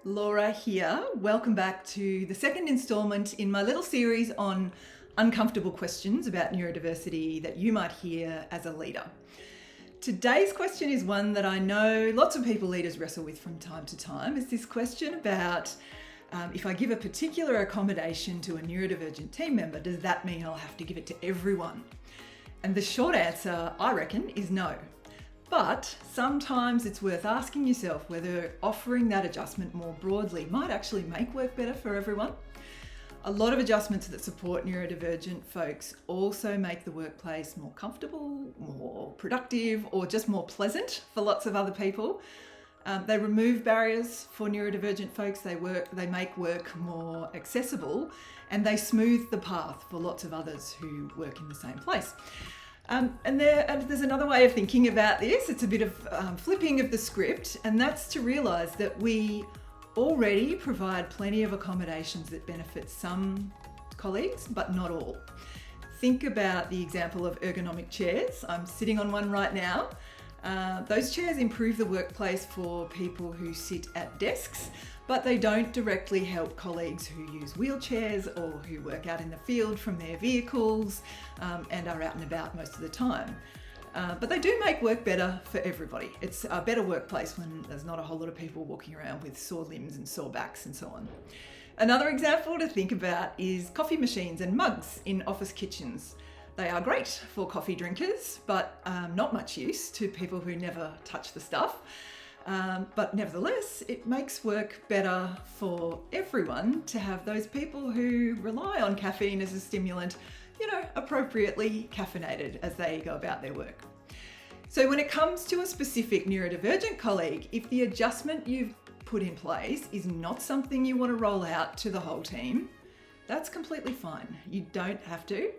Laura here. Welcome back to the second instalment in my little series on uncomfortable questions about neurodiversity that you might hear as a leader. Today's question is one that I know lots of people leaders wrestle with from time to time. It's this question about if I give a particular accommodation to a neurodivergent team member, does that mean I'll have to give it to everyone? And the short answer, I reckon, is no. But sometimes it's worth asking yourself whether offering that adjustment more broadly might actually make work better for everyone. A lot of adjustments that support neurodivergent folks also make the workplace more comfortable, more productive, or just more pleasant for lots of other people. They remove barriers for neurodivergent folks, they make work more accessible, and they smooth the path for lots of others who work in the same place. And there's another way of thinking about this. It's a bit of flipping of the script, and that's to realise that we already provide plenty of accommodations that benefit some colleagues, but not all. Think about the example of ergonomic chairs. I'm sitting on one right now. Those chairs improve the workplace for people who sit at desks, but they don't directly help colleagues who use wheelchairs or who work out in the field from their vehicles and are out and about most of the time. But they do make work better for everybody. It's a better workplace when there's not a whole lot of people walking around with sore limbs and sore backs and so on. Another example to think about is coffee machines and mugs in office kitchens. They are great for coffee drinkers, but not much use to people who never touch the stuff. But nevertheless, it makes work better for everyone to have those people who rely on caffeine as a stimulant, appropriately caffeinated as they go about their work. So when it comes to a specific neurodivergent colleague, if the adjustment you've put in place is not something you want to roll out to the whole team, that's completely fine. You don't have to.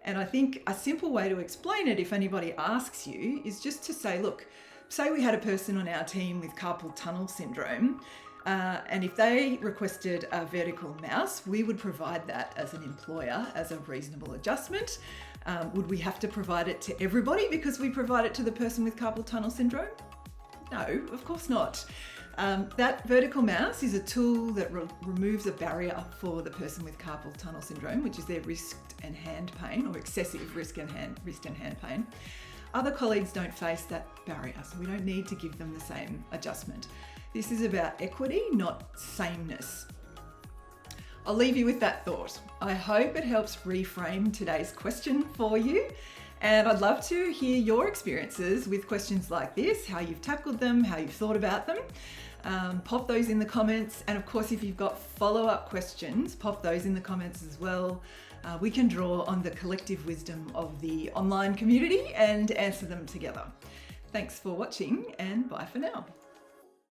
And I think a simple way to explain it, if anybody asks you, is just to say, look, say we had a person on our team with carpal tunnel syndrome, and if they requested a vertical mouse, we would provide that as an employer as a reasonable adjustment. Would we have to provide it to everybody because we provide it to the person with carpal tunnel syndrome? No, of course not. That vertical mouse is a tool that removes a barrier for the person with carpal tunnel syndrome, which is their wrist and hand pain, or excessive wrist and hand pain. Other colleagues don't face that barrier, so we don't need to give them the same adjustment. This is about equity, not sameness. I'll leave you with that thought. I hope it helps reframe today's question for you. And I'd love to hear your experiences with questions like this, how you've tackled them, how you've thought about them. Pop those in the comments. And of course, if you've got follow-up questions, pop those in the comments as well. We can draw on the collective wisdom of the online community and answer them together. Thanks for watching, and bye for now.